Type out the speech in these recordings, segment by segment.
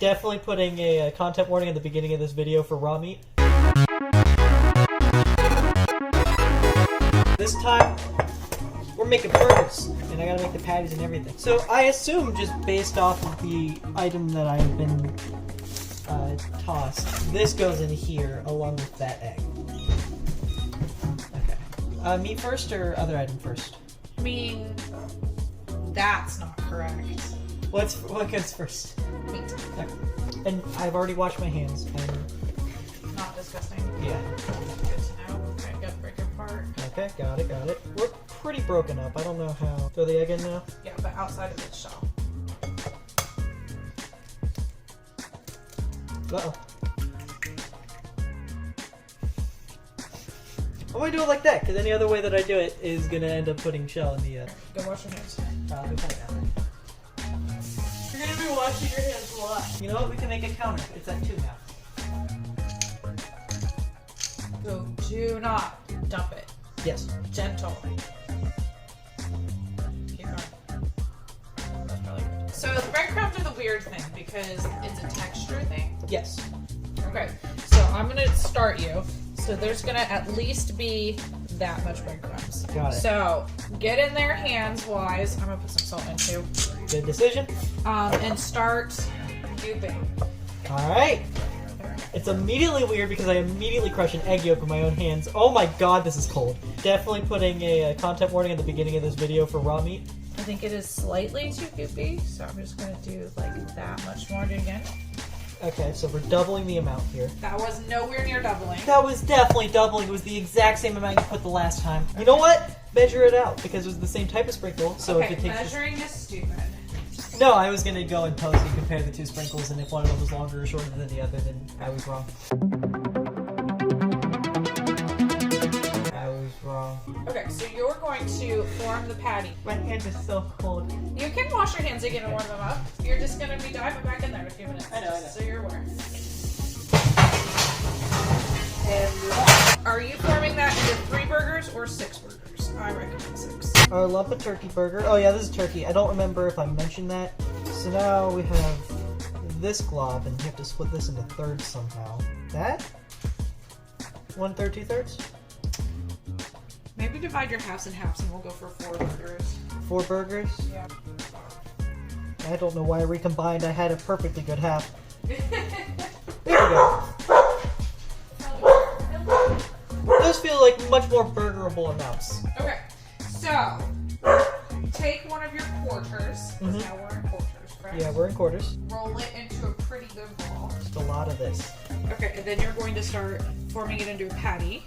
Definitely putting a content warning at the beginning of this video for raw meat. This time, we're making burgers, and I gotta make the patties and everything. So I assume, just based off of the item that I've been tossed, this goes in here along with that egg. Okay. Meat first or other item first? I mean, that's not correct. What goes first? Meat. Okay. And I've already washed my hands. Not disgusting. Yeah. Good to know. Alright, gotta break it apart. Okay, got it. We're pretty broken up. I don't know how. Throw the egg in now? Yeah, but outside of its shell. Uh-oh. I'm gonna do it like that, because any other way that I do it is gonna end up putting shell in the Go wash your hands. You're gonna be washing your hands a lot. You know what? We can make a counter. It's at 2 now. So do not dump it. Yes. Gentle. Keep going. That's probably good. So the breadcrumbs are the weird thing because it's a texture thing. Yes. Okay. So I'm gonna start you. So there's gonna at least be that much breadcrumbs. Got it. So get in there hands wise. I'm gonna put some salt in too. Good decision. And start duping. Alright. It's immediately weird because I immediately crush an egg yolk with my own hands. Oh my god, this is cold. Definitely putting a content warning at the beginning of this video for raw meat. I think it is slightly too goopy, so I'm just gonna do like that much more again. Okay, so we're doubling the amount here. That was nowhere near doubling. That was definitely doubling. It was the exact same amount you put the last time. You know what? Measure it out because it was the same type of sprinkle. So okay, if it takes measuring is stupid. No, I was gonna go and post and compare the two sprinkles, and if one of them was longer or shorter than the other, then I was wrong. I was wrong. Okay, so you're going to form the patty. My hands are so cold. You can wash your hands again and warm them up. You're just gonna be diving back in there in a few minutes. I know. So you're aware. And Are you forming that into 3 burgers or 6 burgers? I recommend 6. our lump of turkey burger. Oh yeah, this is turkey. I don't remember if I mentioned that. So now we have this glob, and you have to split this into thirds somehow. That? 1/3, 2/3? Maybe divide your halves in halves and we'll go for 4 burgers. 4 burgers? Yeah. I don't know why I recombined. I had a perfectly good half. There we go. Those feel like much more burgerable amounts. Okay, so take one of your quarters. Mhm. Now we're in quarters, correct? Yeah, we're in quarters. Roll it into a pretty good ball. Just a lot of this. Okay, and then you're going to start forming it into a patty.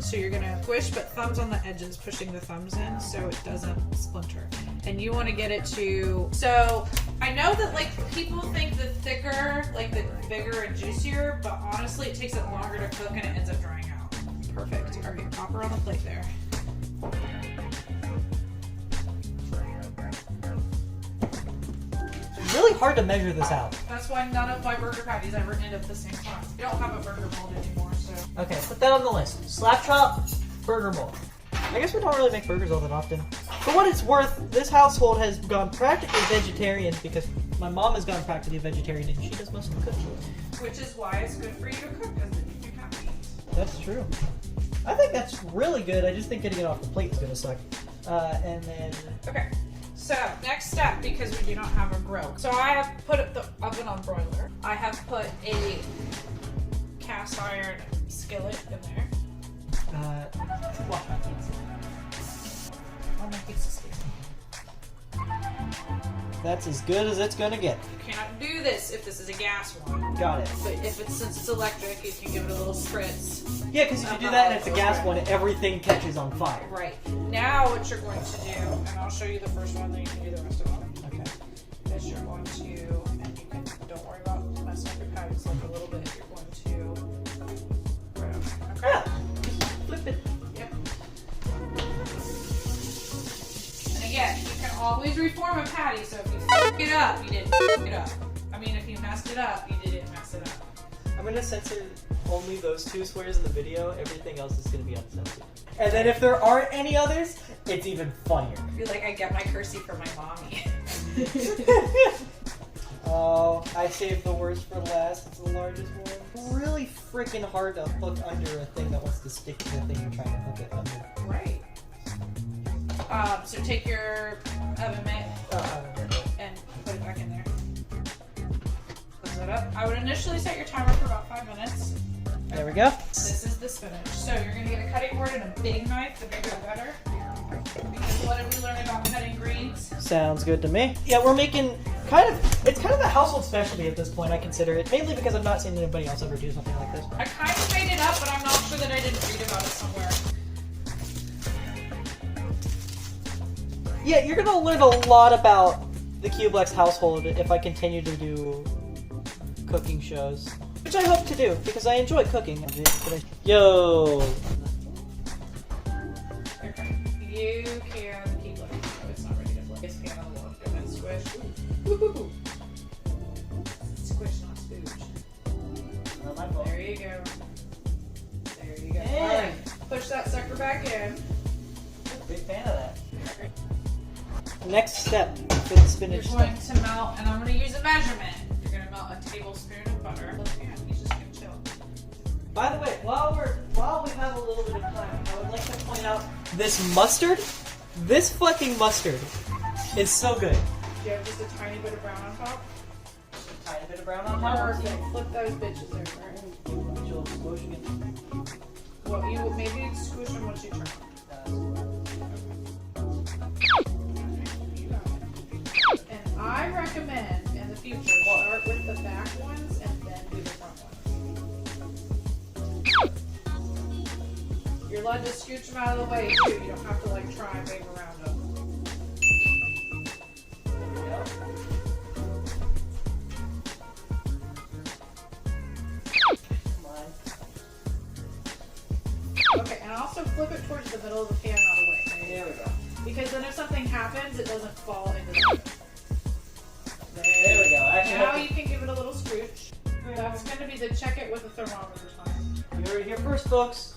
So you're gonna push, but thumbs on the edges, pushing the thumbs in so it doesn't splinter. And you want to get it to, so I know that like people think the thicker, like the bigger and juicier, but honestly it takes it longer to cook and it ends up drying out. Perfect. All right, pop her on the plate there. It's really hard to measure this out. That's why none of my burger patties ever end up the same time. We don't have a burger mold anymore, so. Okay, put that on the list. Slap chop, burger mold. I guess we don't really make burgers all that often. For what it's worth, this household has gone practically vegetarian because my mom has gone practically vegetarian and she does most of the cooking. Which is why it's good for you to cook, because then you can have meat. That's true. I think that's really good. I just think getting it off the plate is gonna suck. And then Okay, so next step, because we do not have a grill. So I have put the oven on broiler. I have put a cast iron skillet in there. wash my hands. On my pizza stick. That's as good as it's gonna get. You cannot do this if this is a gas one. Got it. But if it's, since it's electric, you can give it a little spritz. Yeah, because if you do that and it's a gas one, everything catches on fire. Right. Now what you're going to do, and I'll show you the first one, then you can do the rest of them. Okay. Is you're going to, and you can, don't worry about messing up your patties like a little bit. You're going to, right over. Okay. Yeah. Just flip it. Yep. And again, you can always reform a patty, so if you f it up, you didn't f it up. I mean, if you messed it up, you didn't mess it up. I'm gonna censor only those 2 swears in the video. Everything else is gonna be uncensored. And then if there aren't any others, it's even funnier. I feel like I get my cursey from my mommy. Oh, I saved the worst for last. It's the largest one. Really freaking hard to hook under a thing that wants to stick to the thing you're trying to hook it under. Right. So take your oven mitt and put it back in there. Close that up. I would initially set your timer for about 5 minutes. There we go. This is the spinach. So you're going to get a cutting board and a big knife, the bigger the better. Because what did we learn about cutting greens? Sounds good to me. Yeah, we're making it's kind of a household specialty at this point, I consider it. Mainly because I've not seen anybody else ever do something like this. I kind of made it up, but I'm not sure that I didn't read about it somewhere. Yeah, you're gonna learn a lot about the Cublex household if I continue to do cooking shows. Which I hope to do, because I enjoy cooking. Yo! Okay. You can keep looking. Oh, it's not ready to flip. It's pan on the wall. Go ahead and squish. Woo-hoo-hoo. Squish, not spooge. Not my fault. There you go. There you go. Yeah. Alright. Push that sucker back in. Big fan of that. Next step for the spinach You're going to melt, and I'm going to use a measurement. You're going to melt a tablespoon of butter. Yeah, he's just going to chill. By the way, while we have a little bit of time, I would like to point out this mustard. This fucking mustard is so good. Do you have just a tiny bit of brown on top? Just a tiny bit of brown on top. Perfect. Flip those bitches over. Well, maybe squish them once you turn them. And I recommend in the future start with the back ones and then do the front ones. You're allowed to scooch them out of the way too. You don't have to like try and wave around them. Okay, and also flip it towards the middle of the pan, not away. There we go. Because then if something happens, it doesn't fall into the oven. There we go. Actually, Now you can give it a little scooch. That's going to be the check it with a thermometer time. You heard it here first, folks.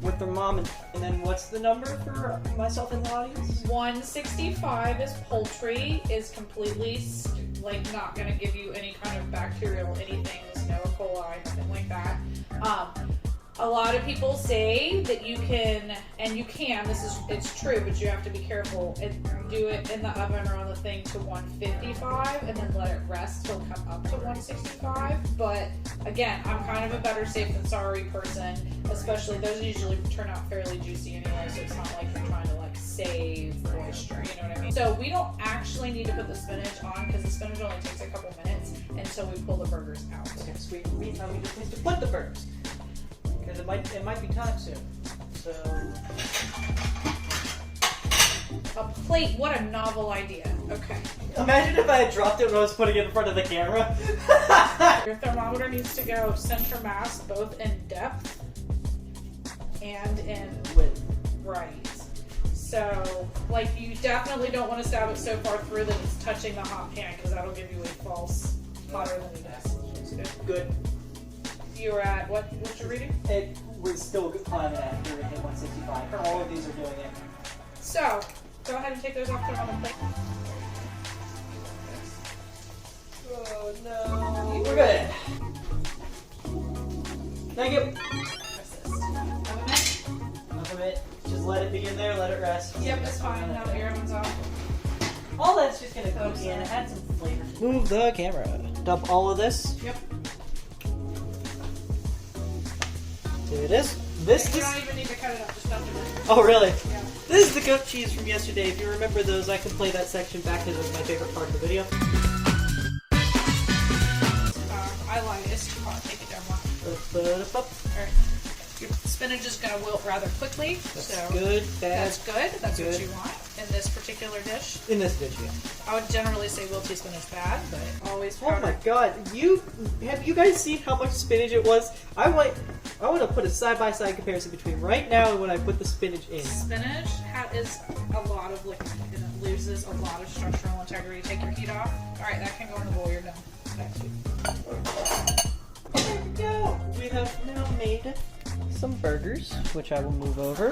With their mom, and then what's the number for myself in the audience? 165 is poultry, is completely like not going to give you any kind of bacterial anything, no E. coli, nothing like that. A lot of people say that you can, and you can, it's true, but you have to be careful and do it in the oven or on the thing to 155 and then let it rest till come up to 165. But again, I'm kind of a better safe than sorry person, especially those usually turn out fairly juicy anyway, so it's not like you're trying to like save moisture, you know what I mean? So we don't actually need to put the spinach on because the spinach only takes a couple minutes until we pull the burgers out. Okay, sweet. Meantime, we just need to put the burgers. Because it might be time soon. So A plate, what a novel idea. Okay. imagine if I had dropped it when I was putting it in front of the camera. Your thermometer needs to go center mass, both in depth and in Width. right. So, like, you definitely don't want to stab it so far through that it's touching the hot pan, because that'll give you a false hotter than it is. Good. Good. You were at, what you're reading? It was still climbing after it hit 165. All of these are doing it. So, go ahead and take those off, put them on the plate. Oh no. We're good. Thank you. Assist. Oven mitt? Enough of it. Just let it be in there, let it rest. Yep, it's fine. Now the air oven's off. All that's just gonna cook in and add some flavor. Move the camera. Dump all of this. Yep. There it is. You This. don't even need to cut it up, just dump it in. Oh really? Yeah. This is the goat cheese from yesterday. If you remember those, I can play that section back because it was my favorite part of the video. I like it's too hot. Take it down more. Alright. Your spinach is going to wilt rather quickly. That's so good. That's good. That's Good. what you want in this particular dish. In this dish, yeah. I would generally say wilty spinach bad, but always Oh my powdered. god, have you guys seen how much spinach it was? I want to put a side-by-side comparison between right now and when I put the spinach in. Spinach is a lot of liquid and it loses a lot of structural integrity. Take your heat off. Alright, that can go in the bowl. You're done. Next week. There we go. We have now made some burgers, which I will move over,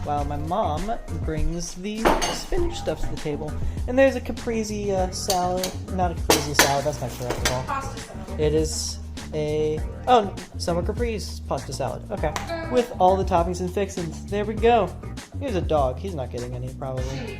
while my mom brings the spinach stuff to the table. And there's a caprese salad. Not a caprese salad, that's not correct at all. Pasta salad. It is a... Oh, summer caprese pasta salad. Okay. With all the toppings and fixings. There we go. Here's a dog. He's not getting any, probably.